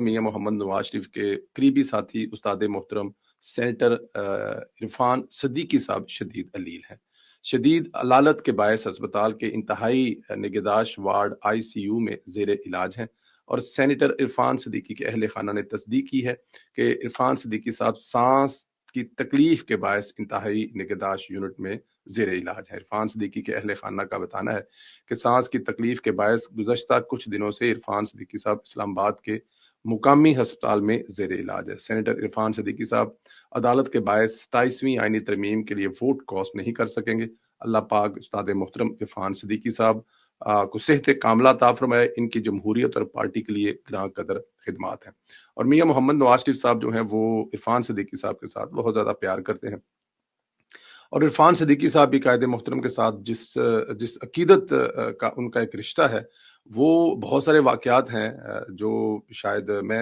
میاں محمد نواز شریف کے قریبی ساتھی استاد محترم سینیٹر عرفان صدیقی صاحب شدید علیل ہیں. شدید علالت کے باعث ہسپتال کے انتہائی نگہداشت وارڈ ICU میں زیر علاج ہیں، اور سینیٹر عرفان صدیقی کے اہل خانہ نے تصدیق کی ہے کہ عرفان صدیقی صاحب سانس کی تکلیف کے باعث انتہائی نگہداشت یونٹ میں زیر علاج ہے. عرفان صدیقی کے اہل خانہ کا بتانا ہے کہ سانس کی تکلیف کے باعث گزشتہ کچھ دنوں سے عرفان صدیقی صاحب اسلام آباد کے مقامی ہسپتال میں زیر علاج ہے. سینیٹر عرفان صدیقی صاحب عدالت کے باعث 27ویں آئینی ترمیم کے لیے ووٹ کاسٹ نہیں کر سکیں گے. اللہ پاک استاد محترم عرفان صدیقی صاحب کو صحت کاملہ عطا فرمائے. ان کی جمہوریت اور پارٹی کے لیے گراں قدر خدمات ہیں. اور میاں محمد نواز شریف صاحب جو ہیں وہ عرفان صدیقی صاحب کے ساتھ بہت زیادہ پیار کرتے ہیں، اور عرفان صدیقی صاحب بھی قائد محترم کے ساتھ جس عقیدت کا ان کا ایک رشتہ ہے، وہ بہت سارے واقعات ہیں جو شاید میں